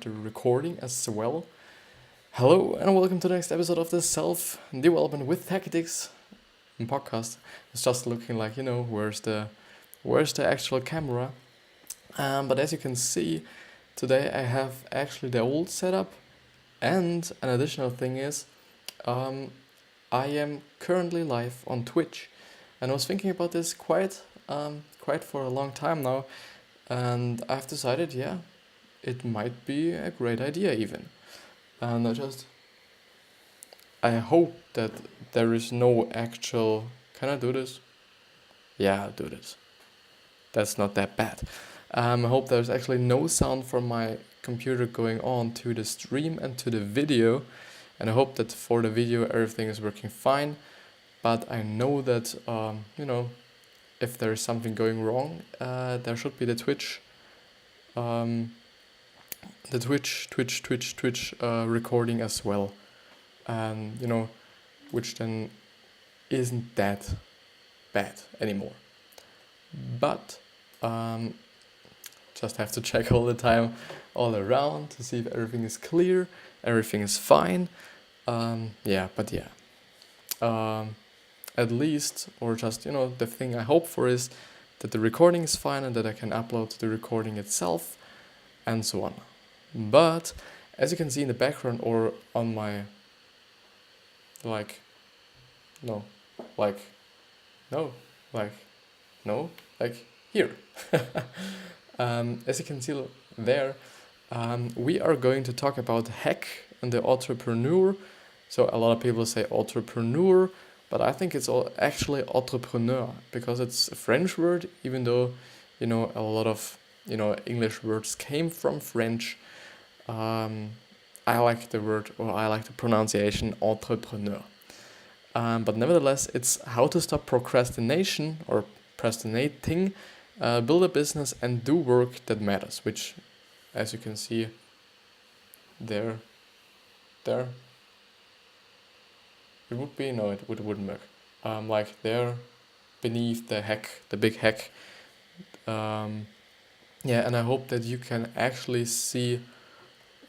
the recording as well. Hello and welcome to the next episode of the Self Development with Tactics podcast. It's just looking like, where's the actual camera? But as you can see, today I have actually the old setup, and an additional thing is, um, I am currently live on Twitch, and I was thinking about this quite for a long time now, and I've decided, yeah, it might be a great idea even. And I hope that there is no actual. Can I do this? Yeah, I'll do this. That's not that bad. I hope there's actually no sound from my computer going on to the stream and to the video. And I hope that for the video everything is working fine. But I know that, if there is something going wrong, there should be the Twitch, recording as well. And, which then isn't that bad anymore. But just have to check all the time all around to see if everything is clear, everything is fine. At least, or just, the thing I hope for is that the recording is fine and that I can upload the recording itself and so on. But as you can see in the background or on my here. As you can see there, we are going to talk about hack and the entrepreneur. So a lot of people say entrepreneur, but I think it's all actually entrepreneur because it's a French word, even though, a lot of, English words came from French. I like the word, or I like the pronunciation entrepreneur. But nevertheless, it's how to stop procrastination or procrastinating, build a business and do work that matters, which, as you can see there, it would be, no, it wouldn't work. Like there, beneath the big hack. And I hope that you can actually see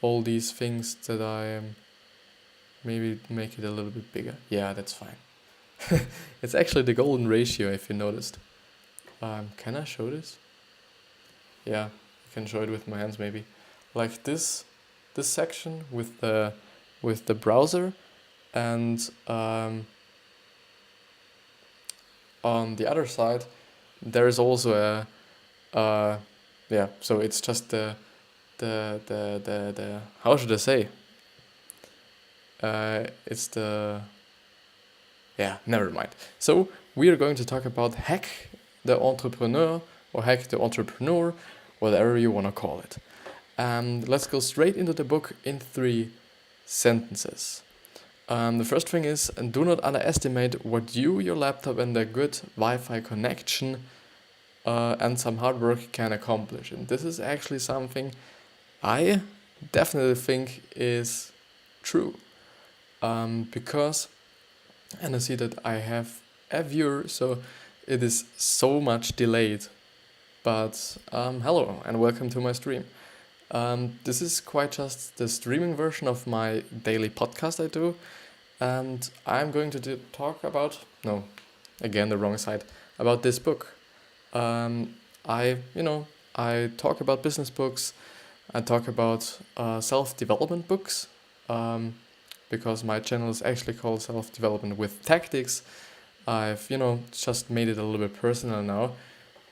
all these things that I maybe make it a little bit bigger. Yeah, that's fine. It's actually the golden ratio, if you noticed. Can I show this? Yeah, I can show it with my hands maybe. Like this section with the browser, and on the other side there is also so it's just the how should I say? It's the never mind. So we are going to talk about hack the entrepreneur or hack the entrepreneur, whatever you want to call it. And let's go straight into the book in 3 sentences. The first thing is, do not underestimate what you, your laptop, and a good Wi-Fi connection and some hard work can accomplish. And this is actually something I definitely think is true. Because, and I see that I have a viewer, so it is so much delayed. But hello and welcome to my stream. This is quite just the streaming version of my daily podcast I do. And I'm going to talk about, no, again the wrong side, about this book. I talk about business books, I talk about self-development books, because my channel is actually called Self-Development with Tactics. I've, just made it a little bit personal now.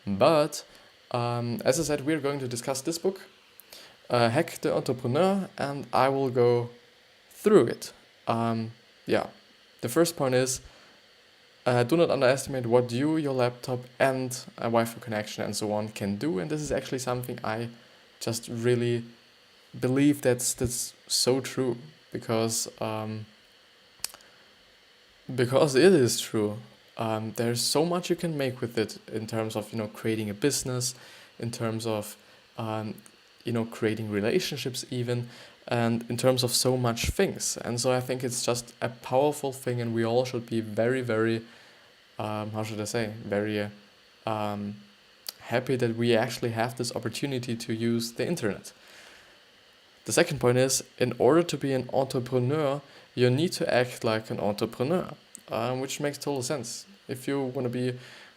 But, as I said, we're going to discuss this book, Hack the Entrepreneur, and I will go through it. The first point is, do not underestimate what you, your laptop, and a Wi-Fi connection and so on can do. And this is actually something I just really believe that's so true, because it is true. There's so much you can make with it in terms of, creating a business, in terms of, creating relationships even, and in terms of so much things. And so I think it's just a powerful thing, and we all should be very, very, very happy that we actually have this opportunity to use the internet. The second point is, in order to be an entrepreneur, you need to act like an entrepreneur, which makes total sense. If you want to be a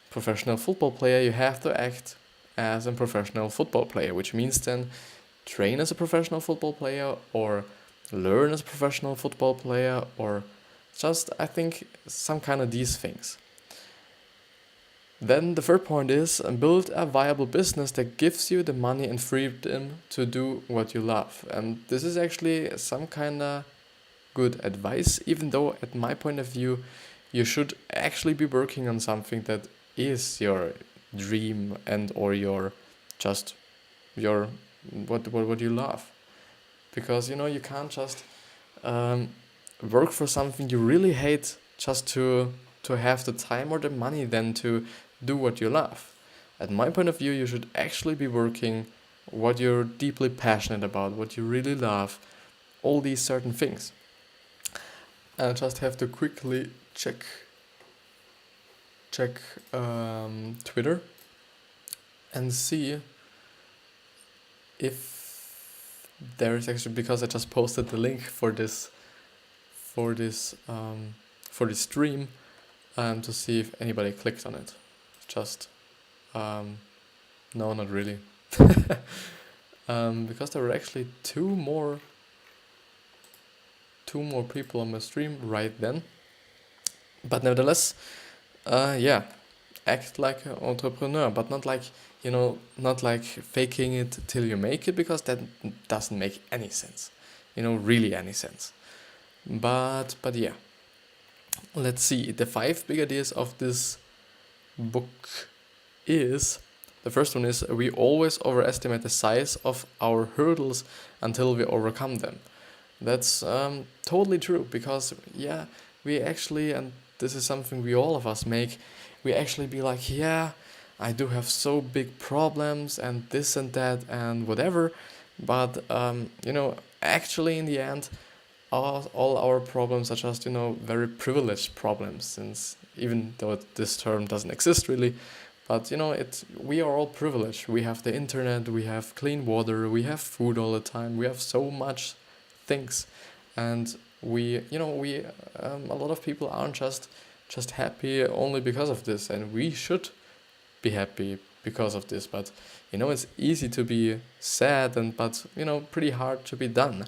professional football player, you have to act as a professional football player, which means then train as a professional football player, or learn as a professional football player, or just, I think, some kind of these things. Then the third point is, build a viable business that gives you the money and freedom to do what you love. And this is actually some kind of good advice, even though at my point of view, you should actually be working on something that is your dream and or your just your what you love. Because you can't just work for something you really hate just to have the time or the money then to do what you love. At my point of view, you should actually be working what you're deeply passionate about, what you really love, all these certain things. And I just have to quickly check Twitter and see if there is actually, because I just posted the link for this stream, to see if anybody clicked on it. Just no, not really. Because there were actually two more people on my stream right then. But nevertheless, act like an entrepreneur, but not like faking it till you make it, because that doesn't make any sense, really any sense. But yeah, let's see. The 5 big ideas of this book is, the first one is, we always overestimate the size of our hurdles until we overcome them. That's totally true, because we actually, and this is something we all of us make, we actually be like, I do have so big problems and this and that and whatever, but actually in the end, all our problems are just very privileged problems, since even though this term doesn't exist really, but we are all privileged. We have the internet, we have clean water, we have food all the time, we have so much things, and we a lot of people aren't just happy only because of this, and we should be happy because of this. But it's easy to be sad, but pretty hard to be done,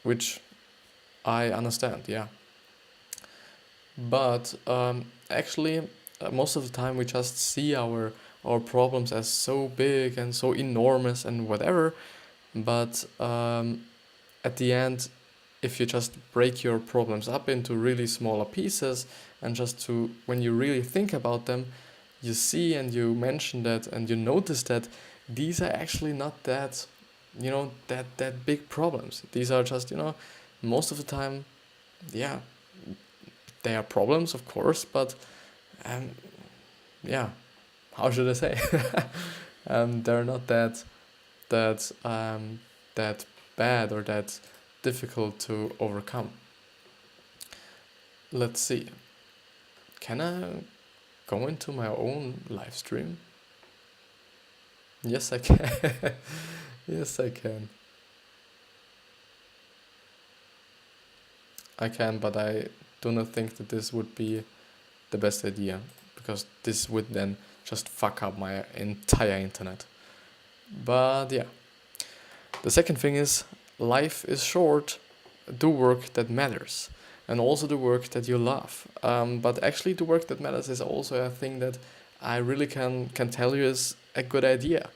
which I understand, yeah. But actually, most of the time we just see our problems as so big and so enormous and whatever. But at the end, if you just break your problems up into really smaller pieces, and when you really think about them, you see and you mention that and you notice that these are actually not that that big problems. These are just most of the time, they are problems, of course, but how should I say? They're not that bad or that difficult to overcome. Let's see. Can I go into my own live stream? Yes, I can. Yes, I can. I can, but I do not think that this would be the best idea, because this would then just fuck up my entire internet. But yeah. The second thing is, life is short, do work that matters, and also the work that you love. But actually the work that matters is also a thing that I really can tell you is a good idea.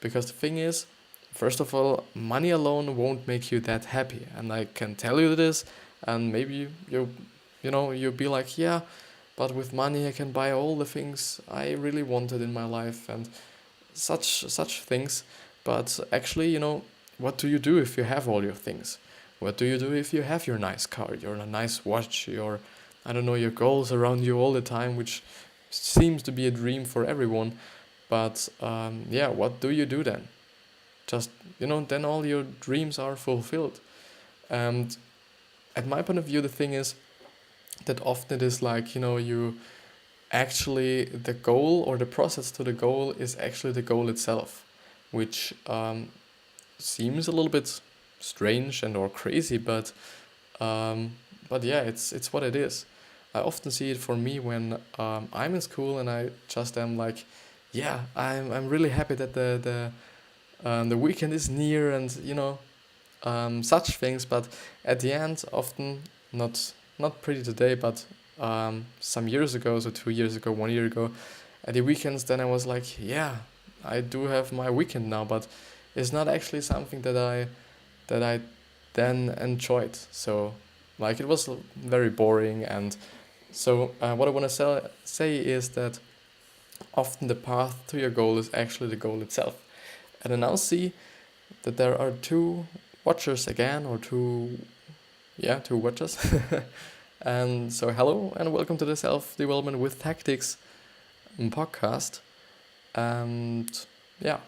Because the thing is, first of all, money alone won't make you that happy. And I can tell you this, and maybe you'll be like, yeah, but with money I can buy all the things I really wanted in my life and such things. But actually, what do you do if you have all your things? What do you do if you have your nice car, your nice watch, your goals around you all the time, which seems to be a dream for everyone. But what do you do then? Just, then all your dreams are fulfilled. And at my point of view, the thing is that often it is like, you actually, the goal or the process to the goal is actually the goal itself, which seems a little bit strange and or crazy, but yeah, it's what it is. I often see it for me when I'm in school and I just am like, yeah, I'm really happy that the weekend is near, and such things. But at the end, often not pretty today, but some years ago, so 2 years ago, 1 year ago, at the weekends, then I was like, yeah, I do have my weekend now, but it's not actually something that I then enjoyed. So like it was very boring, and so what I want to say is that often the path to your goal is actually the goal itself. And I now see that there are two watchers again, or two watchers. And so hello and welcome to the Self Development with Tactics podcast. And yeah,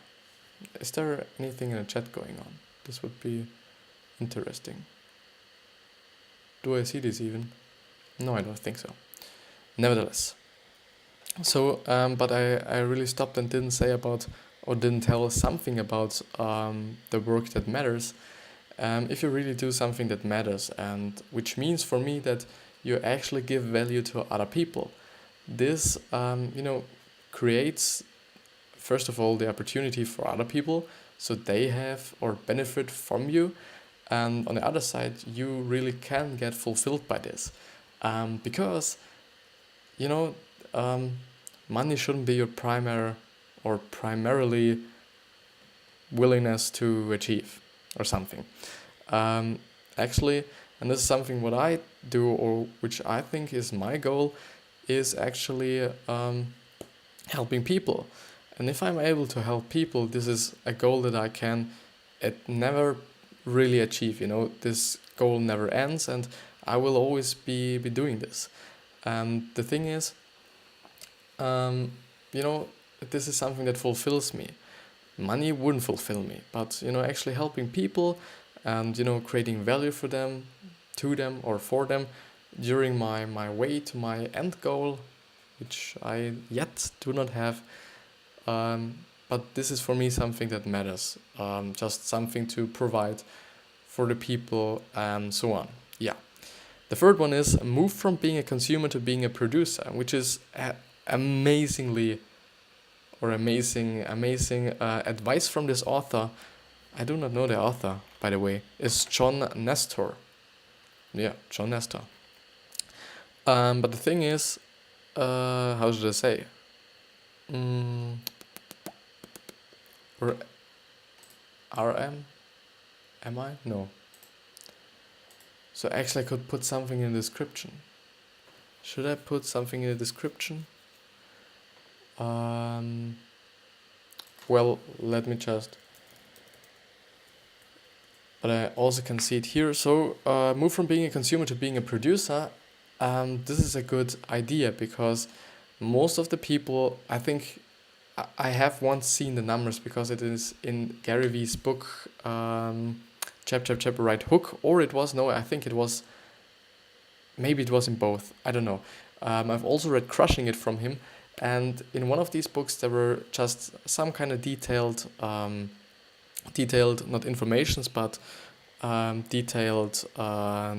is there anything in the chat going on? This would be interesting. Do I see this even? No, I don't think so. Nevertheless. So, but I really stopped and didn't say about, or didn't tell something about the work that matters. If you really do something that matters, and which means for me that you actually give value to other people, this creates, first of all, the opportunity for other people, so they have or benefit from you, and on the other side, you really can get fulfilled by this, because you know money shouldn't be your primarily willingness to achieve or something. Actually, and this is something what I do, or which I think is my goal, is actually helping people. And if I'm able to help people, this is a goal that I can never really achieve. This goal never ends, and I will always be doing this. And the thing is, this is something that fulfills me. Money wouldn't fulfill me, but actually helping people and creating value for them, to them or for them during my way to my end goal, which I yet do not have. But this is for me something that matters. Just something to provide for the people and so on. Yeah. The third one is move from being a consumer to being a producer, which is amazing advice from this author. I do not know the author, by the way. It's John Nestor. Yeah, John Nestor. But the thing is, how should I say? Or RM? Am I? No. So actually I could put something in the description. Should I put something in the description? Well, let me just. But I also can see it here. So move from being a consumer to being a producer. This is a good idea, because most of the people, I think, I have once seen the numbers, because it is in Gary Vee's book, Chapter Right Hook, or I think it was, maybe it was in both, I don't know. I've also read Crushing It from him, and in one of these books there were just some kind of detailed, not informations, but detailed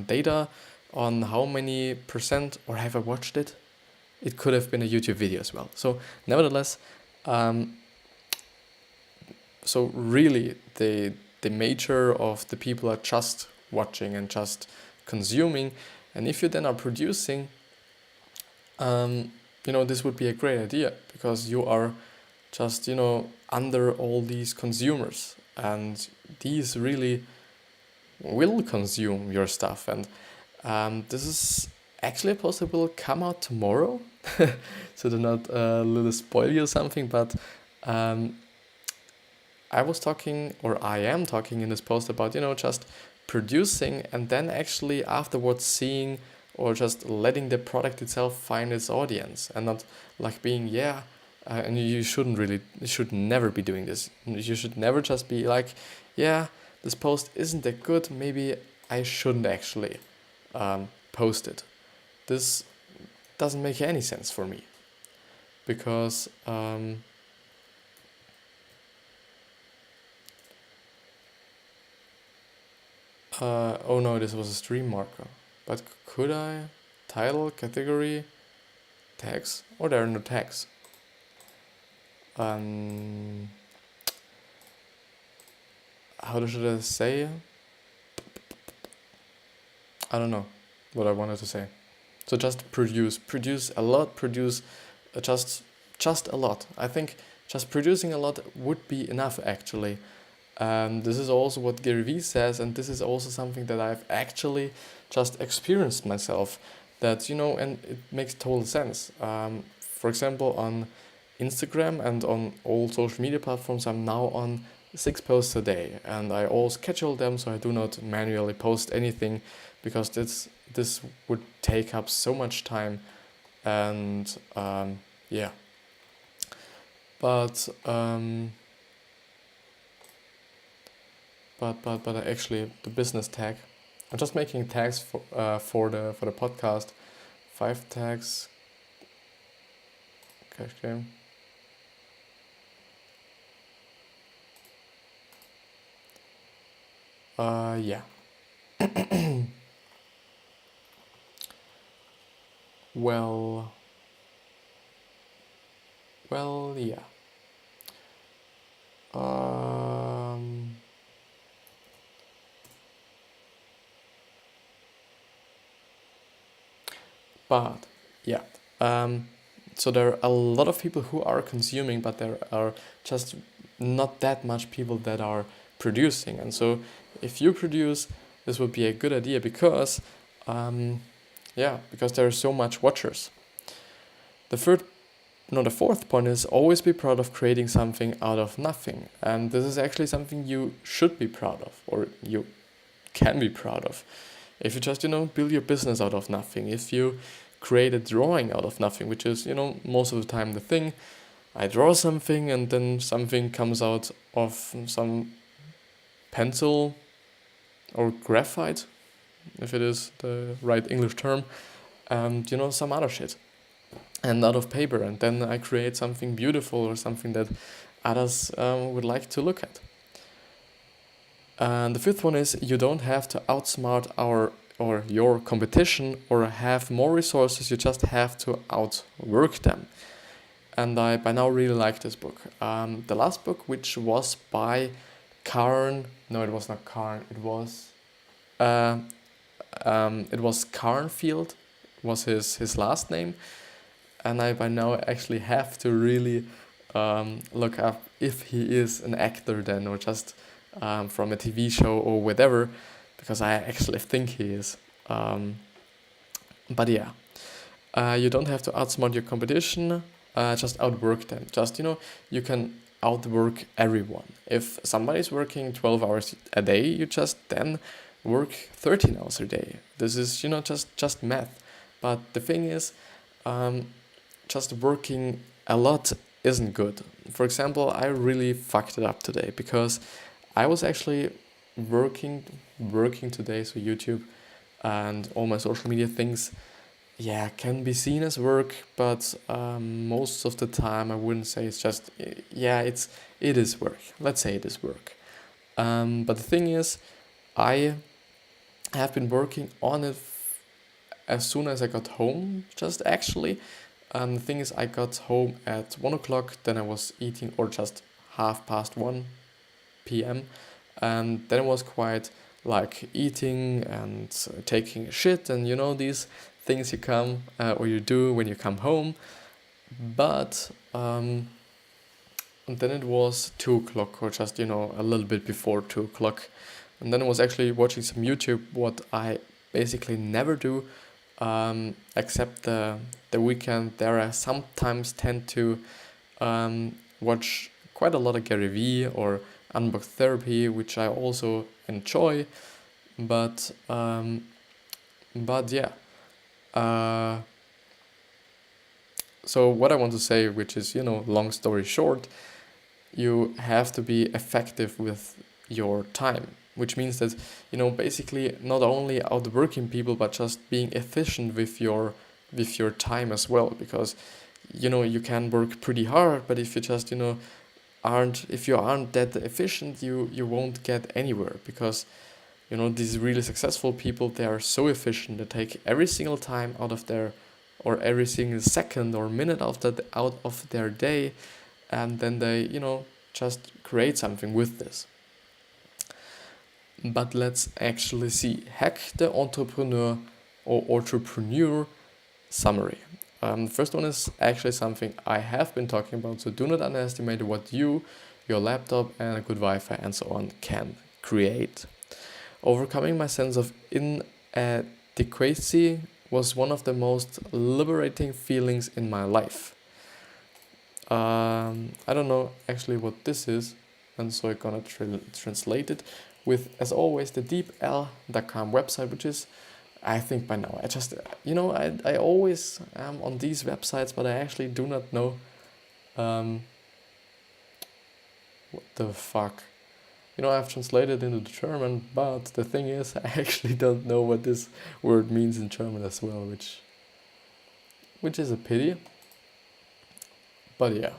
data on how many percent, or have I watched it? It could have been a YouTube video as well. So nevertheless, so really the major of the people are just watching and just consuming. And if you then are producing, this would be a great idea, because you are just, under all these consumers, and these really will consume your stuff. And this is actually a possible come out tomorrow. So do not little spoil you something, but I was talking, or I am talking in this post about, just producing and then actually afterwards seeing, or just letting the product itself find its audience, and not like being, and you should never be doing this. You should never just be like, this post isn't that good, maybe I shouldn't actually post it. This doesn't make any sense for me, because Oh no, this was a stream marker. But could I? Title, category, tags? Or there are no tags. Um, how should I say? I don't know what I wanted to say. So just produce a lot, produce just a lot. I think just producing a lot would be enough actually. This is also what Gary Vee says, and this is also something that I've actually just experienced myself. That and it makes total sense. For example, on Instagram and on all social media platforms, I'm now on 6 posts a day, and I all schedule them so I do not manually post anything, because this would take up so much time, and yeah. But actually the business tag. I'm just making tags for the podcast. 5 tags. Cash game. Yeah. Well, yeah. But yeah. So there are a lot of people who are consuming, but there are just not that much people that are producing. And so if you produce, this would be a good idea, because because there are so much watchers. The fourth point is always be proud of creating something out of nothing. And this is actually something you should be proud of, or you can be proud of. If you just, build your business out of nothing, if you create a drawing out of nothing, which is, most of the time the thing, I draw something and then something comes out of some pencil or graphite, if it is the right English term, and, some other shit. And out of paper, and then I create something beautiful or something that others would like to look at. And the fifth one is you don't have to outsmart your competition or have more resources, you just have to outwork them. And I by now really like this book. The last book, which was by Karn, no, it was not Karn, it was Karnfield, was his last name. And I by now actually have to really look up if he is an actor then, or just from a TV show or whatever, because I actually think he is. But yeah, you don't have to outsmart your competition, just outwork them. Just, you can outwork everyone. If somebody's working 12 hours a day, you just then work 13 hours a day. This is, just math. But the thing is, just working a lot isn't good. For example, I really fucked it up today, because I was actually working today, so YouTube and all my social media things, can be seen as work, but most of the time I wouldn't say it's just, it is work. Let's say it is work. But the thing is, I have been working on it as soon as I got home, just actually. The thing is, I got home at 1 o'clock, then I was eating, or just 1:30 p.m. And then it was quite like eating and taking a shit, and these things you come or you do when you come home. But and then it was 2 o'clock, or just a little bit before 2 o'clock, and then I was actually watching some YouTube, what I basically never do, except the weekend. There I sometimes tend to watch quite a lot of Gary Vee or Unbox Therapy, which I also enjoy, but yeah. So what I want to say, which is, long story short, you have to be effective with your time, which means that, basically not only outworking people, but just being efficient with your time as well, because, you can work pretty hard, but if you just, aren't that efficient, you won't get anywhere, because These really successful people, they are so efficient. They take every single time out of their, or every single second or minute out of their day, and then they, just create something with this. But let's actually see. Hack the entrepreneur or entrepreneur summary. The first one is actually something I have been talking about, so do not underestimate what your laptop, and a good Wi-Fi and so on can create. Overcoming my sense of inadequacy was one of the most liberating feelings in my life. I don't know actually what this is, and so I'm gonna translate it with, as always, the deepl.com website, which is, I think by now, I always am on these websites, but I actually do not know what the fuck. I've translated into German, but the thing is, I actually don't know what this word means in German as well, which is a pity. But yeah,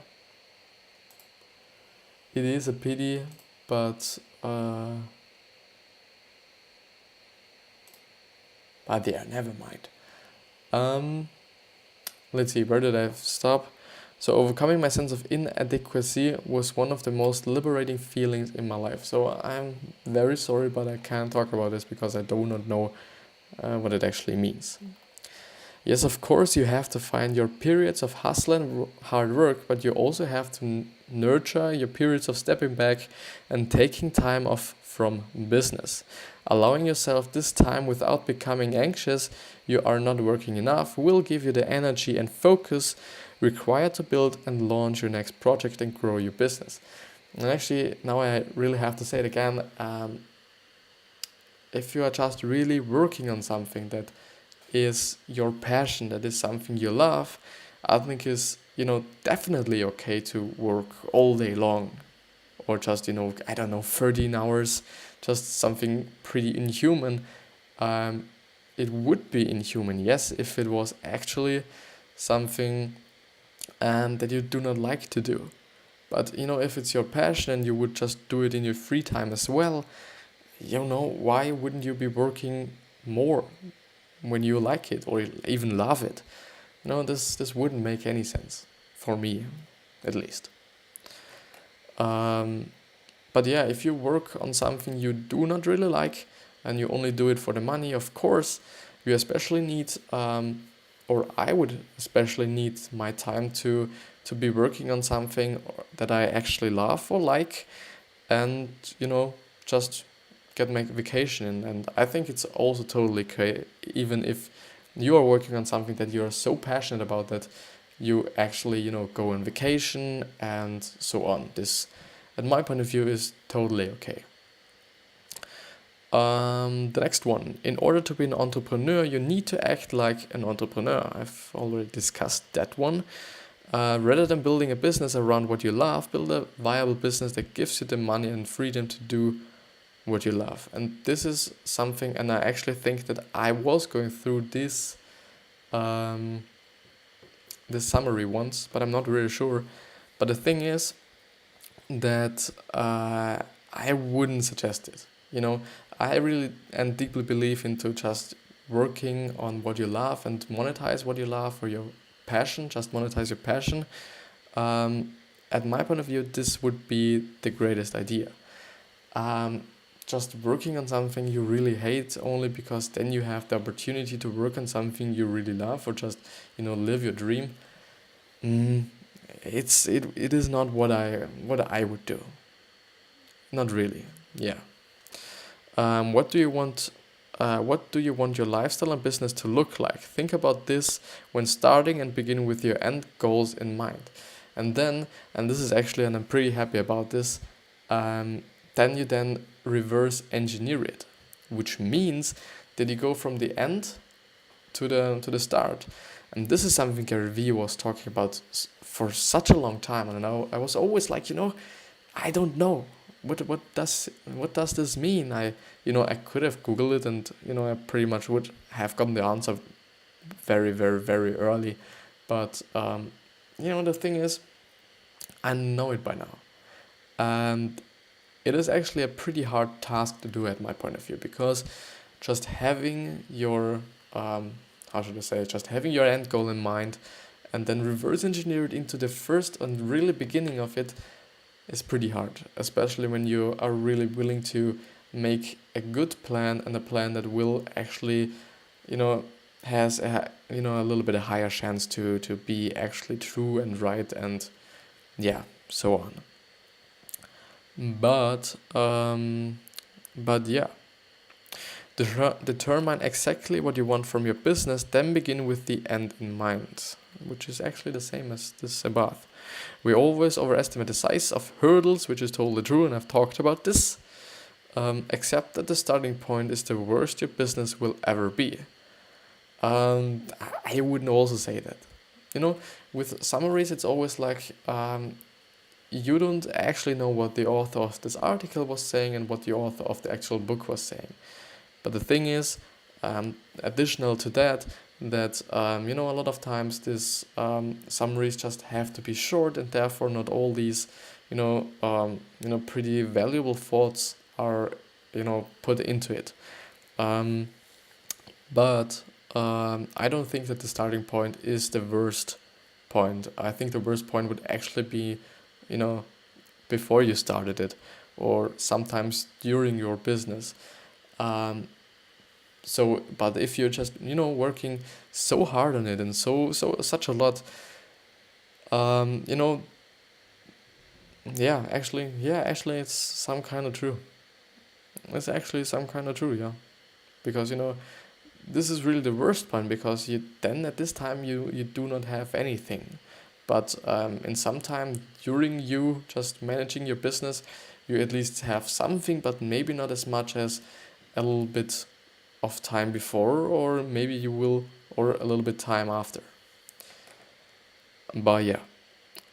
it is a pity, but yeah, never mind. Let's see, where did I stop? So overcoming my sense of inadequacy was one of the most liberating feelings in my life. So I'm very sorry, but I can't talk about this because I do not know what it actually means. Yes, of course, you have to find your periods of hustle and hard work, but you also have to nurture your periods of stepping back and taking time off from business. Allowing yourself this time without becoming anxious, you are not working enough, will give you the energy and focus required to build and launch your next project and grow your business. And actually, now I really have to say it again, if you are just really working on something that is your passion, that is something you love, I think is, definitely okay to work all day long, or just, 13 hours, just something pretty inhuman. It would be inhuman, yes, if it was actually something that you do not like to do. But, if it's your passion and you would just do it in your free time as well, why wouldn't you be working more when you like it or even love it? This wouldn't make any sense, for me, at least. But yeah, if you work on something you do not really like and you only do it for the money, of course, you especially need, or I would especially need my time to be working on something that I actually love or like, and, just get my vacation in. And I think it's also totally okay, even if you are working on something that you are so passionate about that you actually, go on vacation and so on. This, at my point of view, is totally okay. The next one. In order to be an entrepreneur, you need to act like an entrepreneur. I've already discussed that one. Rather than building a business around what you love, build a viable business that gives you the money and freedom to do what you love. And this is something, and I actually think that I was going through this summary once, but I'm not really sure. But the thing is that I wouldn't suggest it. I really and deeply believe into just working on what you love and monetize what you love, or your passion, just monetize your passion. At my point of view, this would be the greatest idea. Just working on something you really hate only because then you have the opportunity to work on something you really love, or just, live your dream. It is not what I would do. Not really. Yeah. What do you want? What do you want your lifestyle and business to look like? Think about this when starting and begin with your end goals in mind. And then, and this is actually, and I'm pretty happy about this, then you reverse engineer it, which means that you go from the end to the start. And this is something Gary Vee was talking about for such a long time. And I was always like, I don't know. What does this mean? I could have Googled it, and I pretty much would have gotten the answer very, very, very early. But the thing is, I know it by now. And it is actually a pretty hard task to do at my point of view, because just having your how should I say it, just having your end goal in mind and then reverse engineer it into the first and really beginning of it is pretty hard, especially when you are really willing to make a good plan, and a plan that will actually, has a little bit a higher chance to be actually true and right, and yeah, so on. But yeah, determine exactly what you want from your business, then begin with the end in mind, which is actually the same as this above. We always overestimate the size of hurdles, which is totally true, and I've talked about this. Except that the starting point is the worst your business will ever be. I wouldn't also say that. With summaries, it's always like you don't actually know what the author of this article was saying and what the author of the actual book was saying. But the thing is, additional to that, a lot of times these summaries just have to be short, and therefore not all these, pretty valuable thoughts are, put into it. But I don't think that the starting point is the worst point. I think the worst point would actually be, before you started it, or sometimes during your business. But if you're just, working so hard on it and such a lot, actually, it's some kind of true. It's actually some kind of true, yeah. Because, this is really the worst point, because at this time you do not have anything. But in some time during you just managing your business, you at least have something, but maybe not as much as a little bit of time before, or maybe you will, or a little bit time after. But yeah,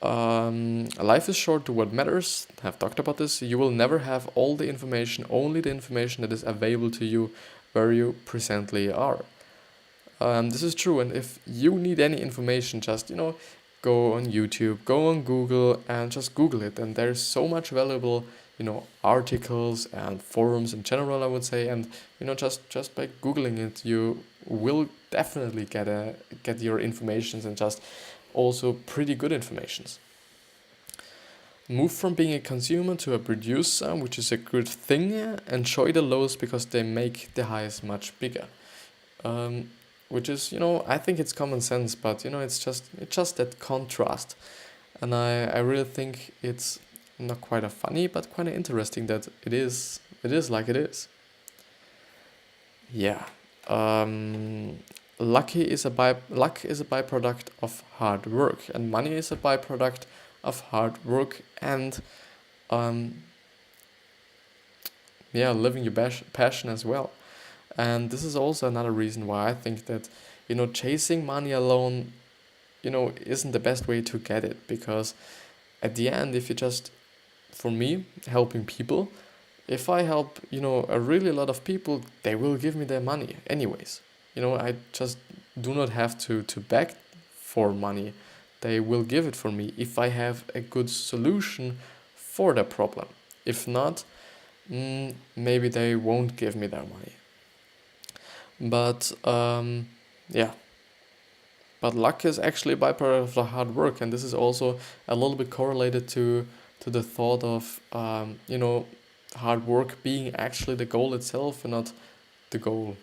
life is short to what matters. I've talked about this. You will never have all the information, only the information that is available to you where you presently are. This is true, and if you need any information, just go on YouTube, go on Google, and just Google it. And there's so much valuable, articles and forums in general, I would say. And just by Googling it, you will definitely get your informations, and just also pretty good informations. Move from being a consumer to a producer, which is a good thing. Enjoy the lows because they make the highs much bigger. Which is, I think it's common sense, but it's just that contrast. And I really think it's not quite a funny, but quite interesting that it is like it is. Yeah. Luck is a byproduct of hard work, and money is a byproduct of hard work, and living your passion as well. And this is also another reason why I think that chasing money alone isn't the best way to get it, because at the end, if you just, for me, helping people, if I help a really lot of people, they will give me their money anyways. I just do not have to beg for money. They will give it for me if I have a good solution for the problem. If not, maybe they won't give me their money. But but luck is actually a byproduct of the hard work, and this is also a little bit correlated to the thought of hard work being actually the goal itself and not the goal,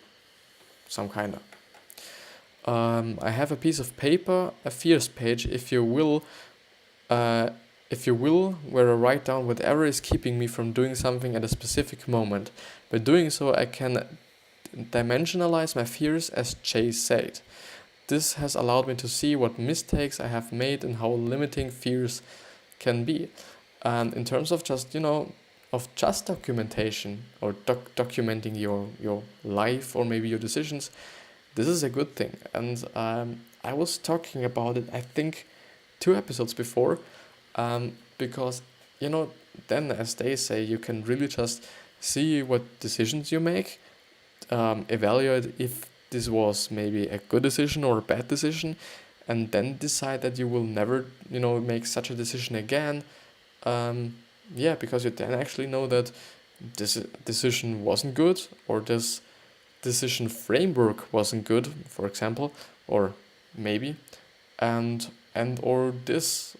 some kind of. I have a piece of paper, a fears page, if you will, where I write down whatever is keeping me from doing something at a specific moment. By doing so, I can dimensionalize my fears, as Chase said. This has allowed me to see what mistakes I have made and how limiting fears can be. And in terms of just, documentation, or documenting your life, or maybe your decisions, this is a good thing. And I was talking about it, I think, 2 episodes before, because, then, as they say, you can really just see what decisions you make, evaluate if this was maybe a good decision or a bad decision, and then decide that you will never, make such a decision again. yeah, because you then actually know that this decision wasn't good, or this decision framework wasn't good, for example, or maybe, and or this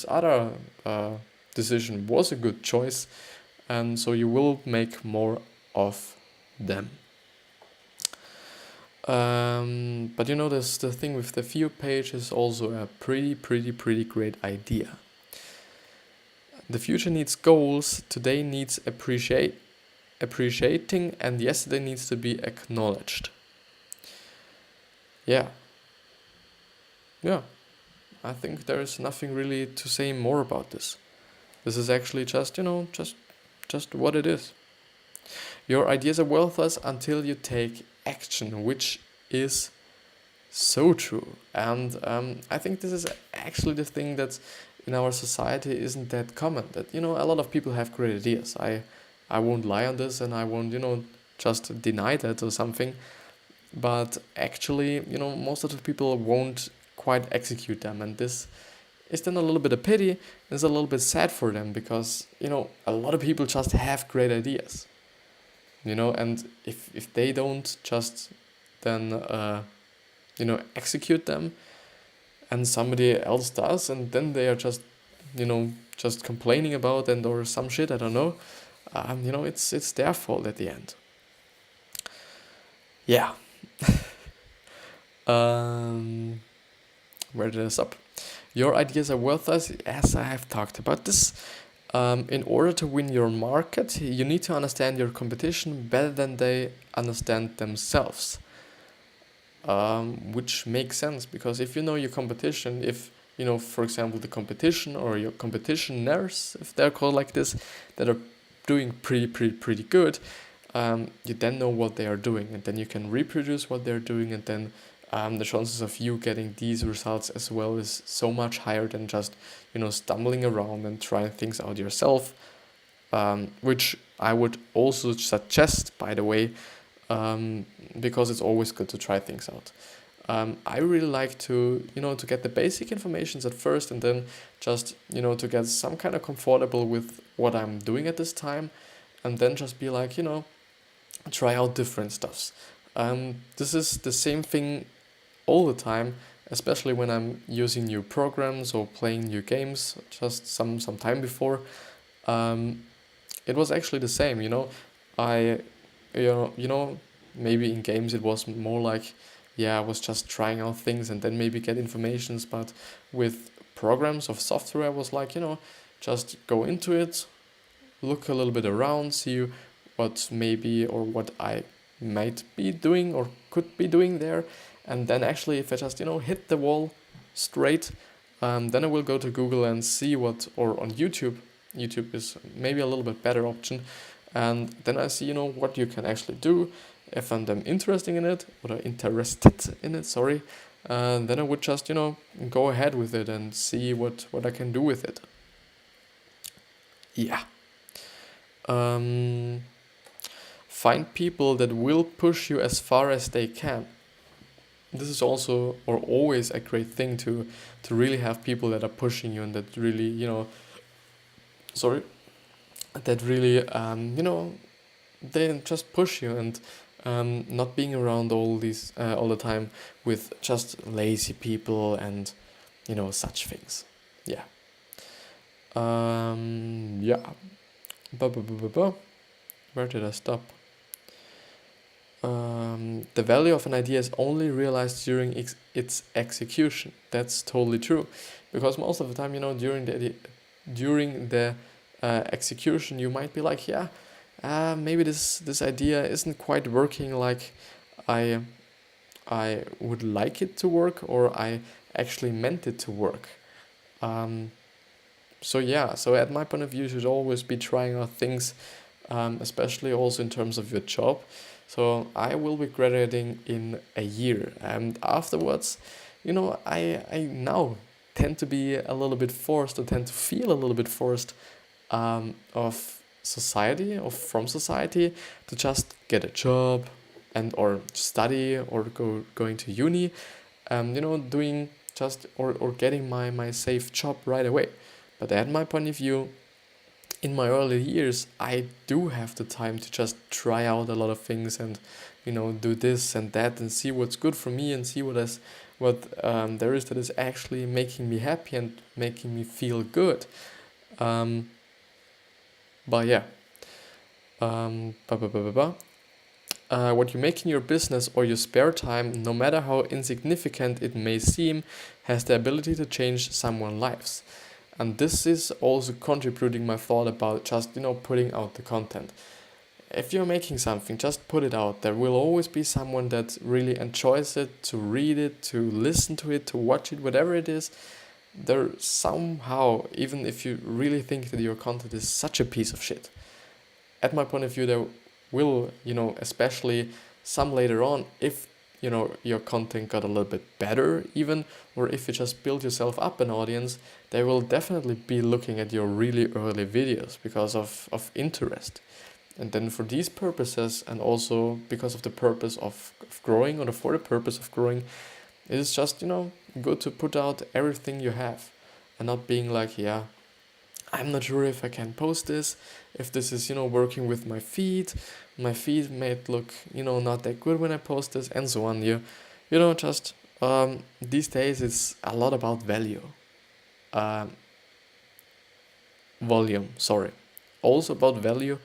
other decision was a good choice, and so you will make more of them. But you know, this the thing with the view page is also a pretty great idea. The future needs goals, today needs appreciating, and yesterday needs to be acknowledged. Yeah, yeah. I think there is nothing really to say more about this. This is actually just, just what it is. Your ideas are worthless until you take action, which is so true. And I think this is actually the thing that in our society isn't that common. That, a lot of people have great ideas. I won't lie on this, and I won't, just deny that or something. But actually, most of the people won't quite execute them, and this is then a little bit a pity. It's a little bit sad for them because, a lot of people just have great ideas, and if they don't just then, execute them, and somebody else does, and then they are just, just complaining about and or some shit, I don't know, it's their fault at the end. Yeah. Where did I stop? Your ideas are worthless, as I have talked about this. In order to win your market, you need to understand your competition better than they understand themselves. Which makes sense, because if you know your competition, if for example, the competition or your competitioners, if they're called like this, that are doing pretty good, you then know what they are doing, and then you can reproduce what they're doing, and then the chances of you getting these results as well is so much higher than just stumbling around and trying things out yourself, which I would also suggest, by the way, because it's always good to try things out. I really like to to get the basic informations at first, and then just to get some kind of comfortable with what I'm doing at this time, and then just be like try out different stuffs. This is the same thing all the time, especially when I'm using new programs or playing new games. Just some time before, it was actually the same. I maybe in games it was more like, I was just trying out things and then maybe get informations. But with programs of software, I was like, just go into it, look a little bit around, see what maybe or what I might be doing or could be doing there, and then actually if I just hit the wall straight, then I will go to Google and see what, or on YouTube. YouTube is maybe a little bit better option, and then I see what you can actually do. If I'm then interested in it, sorry, then I would just go ahead with it and see what I can do with it. Yeah. Find people that will push you as far as they can. This is also, or always, a great thing to really have people that are pushing you and that really that really they just push you, and not being around all the time with just lazy people and such things. Yeah. Yeah. Where did I stop? The value of an idea is only realized during its execution. That's totally true, because most of the time, during the execution, you might be like, maybe this idea isn't quite working like I would like it to work, or I actually meant it to work. So at my point of view, you should always be trying out things, especially also in terms of your job. So I will be graduating in a year, and afterwards, I now tend to be a little bit forced, or tend to feel a little bit forced, of society, or from society, to just get a job and or study or going to uni, doing just or getting my safe job right away. But at my point of view, in my early years, I do have the time to just try out a lot of things and, do this and that and see what's good for me and see what there is that is actually making me happy and making me feel good. Um, but yeah, ba ba ba ba ba. What you make in your business or your spare time, no matter how insignificant it may seem, has the ability to change someone's lives. And this is also contributing my thought about just, putting out the content. If you're making something, just put it out. There will always be someone that really enjoys it, to read it, to listen to it, to watch it, whatever it is. There somehow, even if you really think that your content is such a piece of shit, at my point of view, there will, especially some later on, if, your content got a little bit better even, or if you just build yourself up an audience, they will definitely be looking at your really early videos because of interest. And then for these purposes, and also because of the purpose of growing, or for the purpose of growing, it is just, good to put out everything you have and not being like, yeah, I'm not sure if I can post this, if this is, working with my feed. My feed might look, not that good when I post this, and so on. Just these days it's a lot about value. Um, Volume, sorry. Also about value,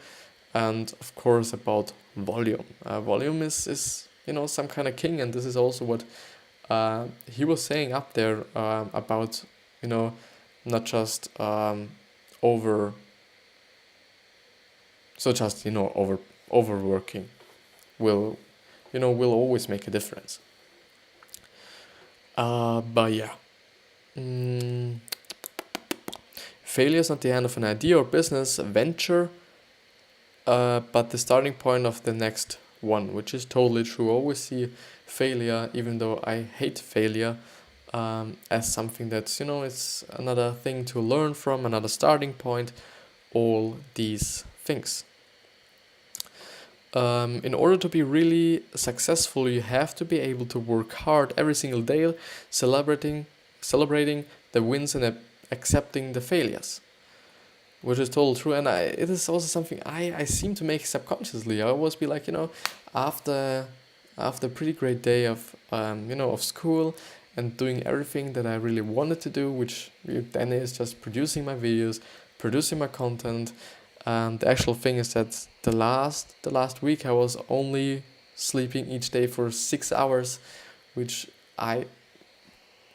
and of course about volume. Volume is some kind of king, and this is also what he was saying up there about, not just over so just overworking will always make a difference. But yeah, mm, failure is not the end of an idea or business venture, but the starting point of the next one, which is totally true. I always see failure, even though I hate failure, as something that's, it's another thing to learn from, another starting point, all these things. In order to be really successful, you have to be able to work hard every single day, celebrating the wins and accepting the failures, which is totally true. And it is also something I seem to make subconsciously. I always be like, after a pretty great day of of school and doing everything that I really wanted to do, which then is just producing my videos, producing my content. The actual thing is that the last week I was only sleeping each day for 6 hours, which I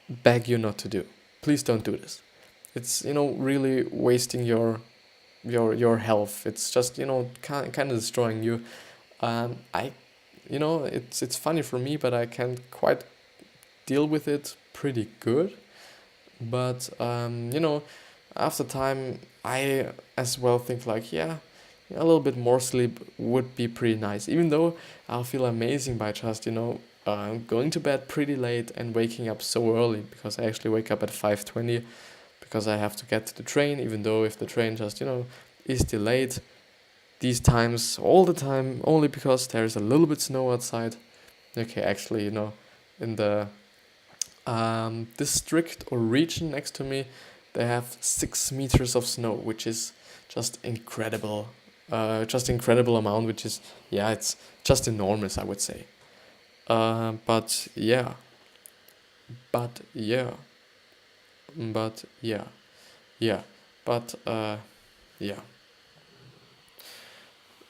beg you not to do. Please don't do this. It's really wasting your health. It's just kind of destroying you. I it's funny for me, but I can quite deal with it pretty good. But after time, I as well think like, yeah, a little bit more sleep would be pretty nice. Even though I'll feel amazing by just going to bed pretty late and waking up so early, because I actually wake up at 5:20 because I have to get to the train. Even though if the train just is delayed, these times all the time, only because there's a little bit snow outside. Okay, actually, in the district or region next to me, they have 6 meters of snow, which is just incredible. Just incredible amount, which is, yeah, it's just enormous, I would say. But yeah, but yeah, but yeah, yeah, but yeah.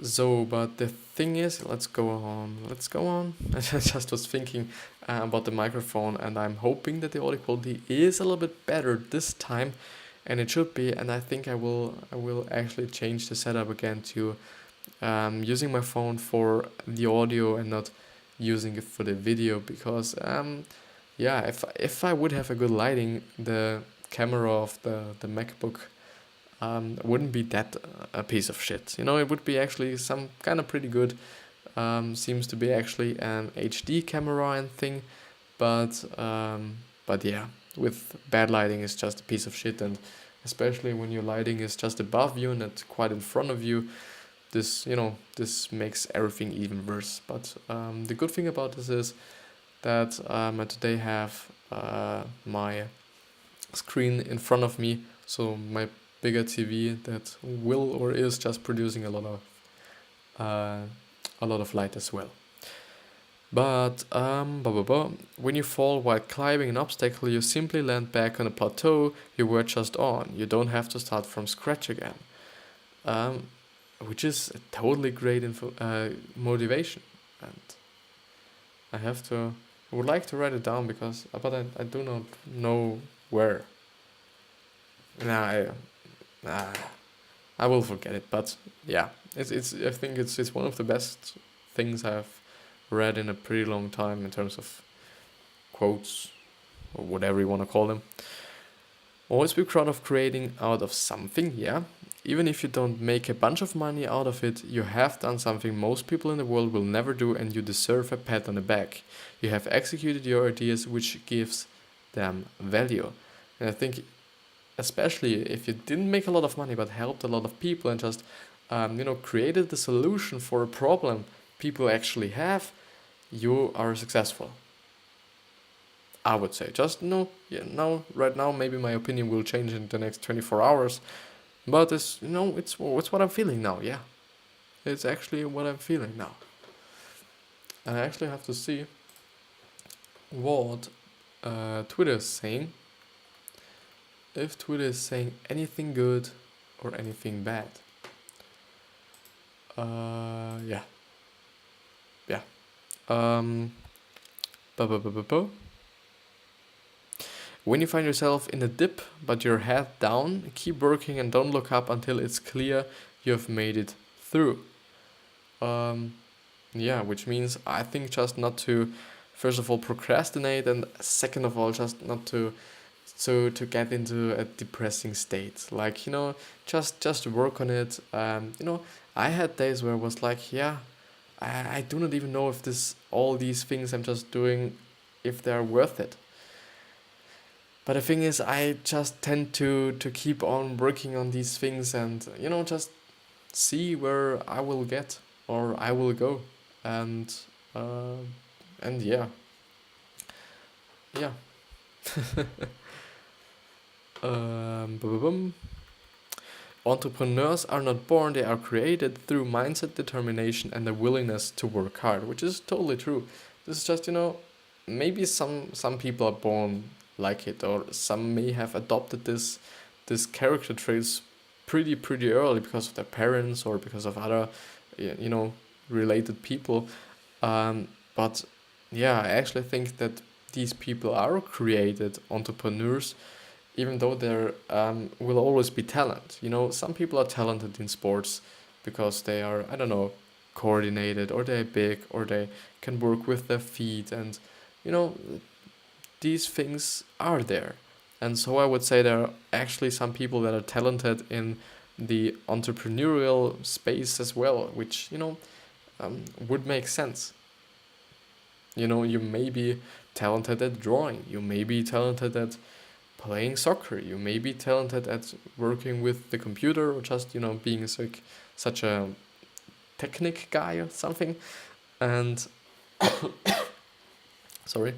So, but the thing is, let's go on. I just was thinking about the microphone, and I'm hoping that the audio quality is a little bit better this time, and it should be. And I think I will actually change the setup again to using my phone for the audio and not using it for the video, because yeah, if I would have a good lighting, the camera of the MacBook wouldn't be that a piece of shit. It would be actually some kind of pretty good. Seems to be actually an HD camera and thing, but yeah, with bad lighting, it's just a piece of shit. And especially when your lighting is just above you and not quite in front of you, this makes everything even worse. But the good thing about this is that I today have my screen in front of me, so my bigger TV that will or is just producing a lot of light as well. But when you fall while climbing an obstacle, you simply land back on a plateau you were just on. You don't have to start from scratch again, um, which is a totally great motivation. And I would like to write it down because, but I do not know where. Nah, nah, I will forget it. But yeah, I think it's one of the best things I've read in a pretty long time in terms of quotes or whatever you want to call them. Always be proud of creating out of something, yeah. Even if you don't make a bunch of money out of it, you have done something most people in the world will never do and you deserve a pat on the back. You have executed your ideas, which gives them value. And I think, especially if you didn't make a lot of money but helped a lot of people and just, created the solution for a problem people actually have, you are successful. I would say. Just no, yeah, now, right now, maybe my opinion will change in the next 24 hours. But it's what I'm feeling now. Yeah, it's actually what I'm feeling now. And I actually have to see what Twitter is saying. If Twitter is saying anything good or anything bad. Yeah. Um. When you find yourself in a dip but your head down, keep working and don't look up until it's clear you have made it through. Yeah, which means I think just not to, first of all, procrastinate, and second of all, just not to to get into a depressing state. Like, just work on it. I had days where I was like, yeah, I do not even know if all these things I'm just doing, if they're worth it. But the thing is, I just tend to keep on working on these things and, just see where I will get or I will go. And, uh, and yeah, yeah. Boom, boom. Entrepreneurs are not born, they are created through mindset, determination, and the willingness to work hard, which is totally true. This is just, maybe some people are born like it, or some may have adopted this character traits pretty early because of their parents or because of other related people. But yeah, I actually think that these people are created entrepreneurs, even though there will always be talent. Some people are talented in sports because they are, I don't know, coordinated, or they're big, or they can work with their feet, and you know these things are there. And so I would say there are actually some people that are talented in the entrepreneurial space as well, which would make sense. You may be talented at drawing, you may be talented at playing soccer, you may be talented at working with the computer, or just being such a technic guy or something. And sorry.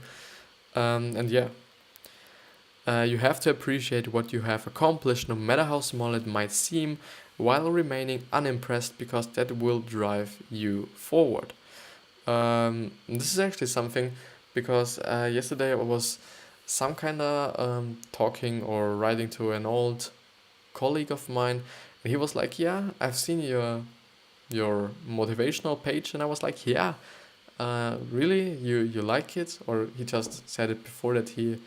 And yeah, you have to appreciate what you have accomplished, no matter how small it might seem, while remaining unimpressed, because that will drive you forward. This is actually something, because yesterday I was some kind of talking or writing to an old colleague of mine, and he was like, "Yeah, I've seen your motivational page," and I was like, "Yeah, really, you like it?" Or he just said it before that he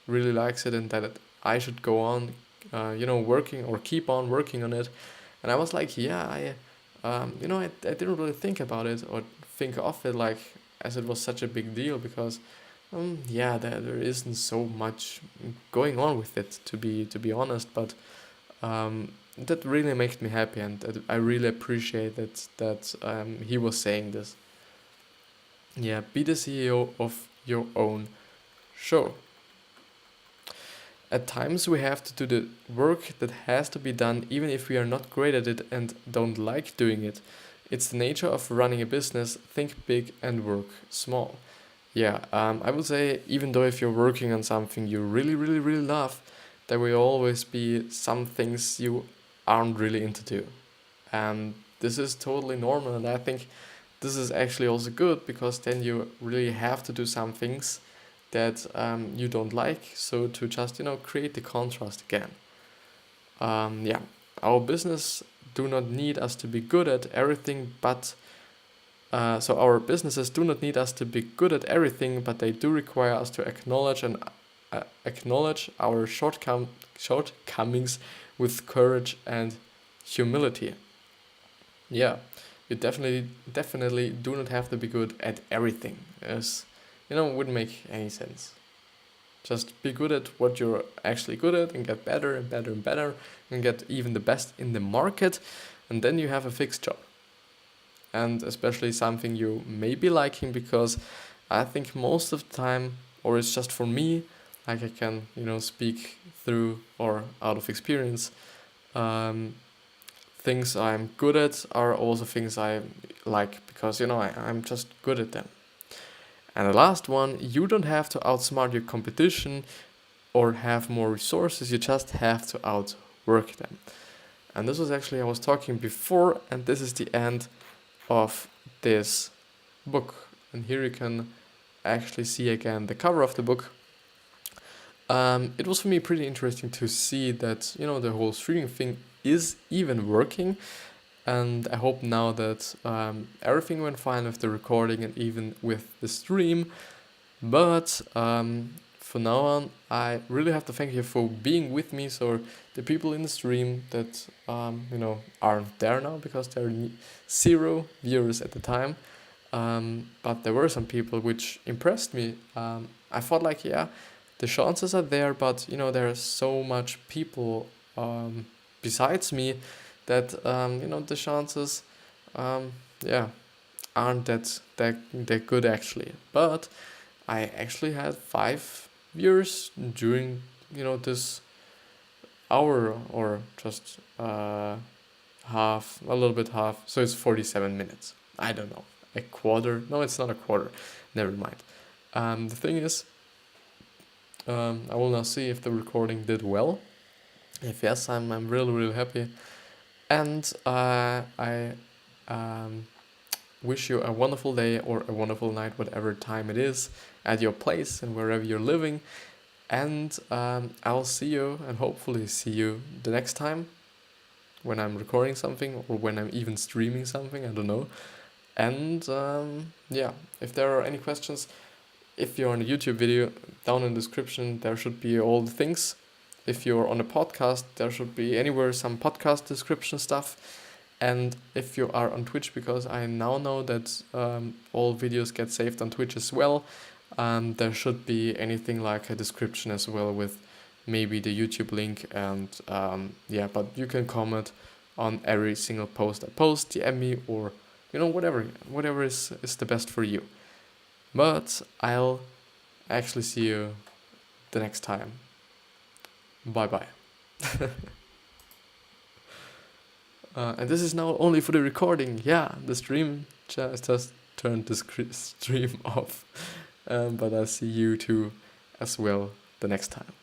really likes it and that I should go on, working or keep on working on it. And I was like, "Yeah, I didn't really think about it or think of it like as it was such a big deal, because yeah, there isn't so much going on with it, to be honest, but that really makes me happy, and that I really appreciate that he was saying this. Yeah, be the CEO of your own show. At times we have to do the work that has to be done, even if we are not great at it and don't like doing it. It's the nature of running a business. Think big and work small. Yeah, I would say, even though if you're working on something you really, really, really love, there will always be some things you aren't really into do. And this is totally normal, and I think this is actually also good, because then you really have to do some things that you don't like, so to just create the contrast again. Yeah, our business do not need us to be good at everything, but so our businesses do not need us to be good at everything, but they do require us to acknowledge our shortcomings with courage and humility. Yeah, you definitely do not have to be good at everything, as it wouldn't make any sense. Just be good at what you're actually good at and get better and better and better and get even the best in the market, and then you have a fixed job. And especially something you may be liking, because I think most of the time, or it's just for me, like I can, speak through or out of experience, things I'm good at are also things I like, because, I'm just good at them. And the last one, you don't have to outsmart your competition or have more resources, you just have to outwork them. And this was actually, I was talking before, and this is the end of this book. And here you can actually see again the cover of the book. It was for me pretty interesting to see that, the whole streaming thing is even working. And I hope now that everything went fine with the recording and even with the stream. But for now on, I really have to thank you for being with me. So the people in the stream that aren't there now, because there are 0 viewers at the time. But there were some people which impressed me. I thought the chances are there, but there are so much people besides me that the chances aren't that good actually. But I actually had 5 viewers during this hour, or just a little bit half, so it's 47 minutes. I don't know, a quarter. No, it's not a quarter, never mind. The thing is, I will now see if the recording did well. If yes, I'm really happy. And I wish you a wonderful day or a wonderful night, whatever time it is, at your place and wherever you're living. And I'll see you, and hopefully see you the next time when I'm recording something, or when I'm even streaming something, I don't know. And if there are any questions, if you're on a YouTube video, down in the description there should be all the things. If you're on a podcast, there should be anywhere some podcast description stuff. And if you are on Twitch, because I now know that all videos get saved on Twitch as well, there should be anything like a description as well, with maybe the YouTube link. And but you can comment on every single post I post, DM me, or whatever is the best for you. But I'll actually see you the next time. Bye bye. And this is now only for the recording. Yeah, the stream just turned the stream off. But I'll see you too as well the next time.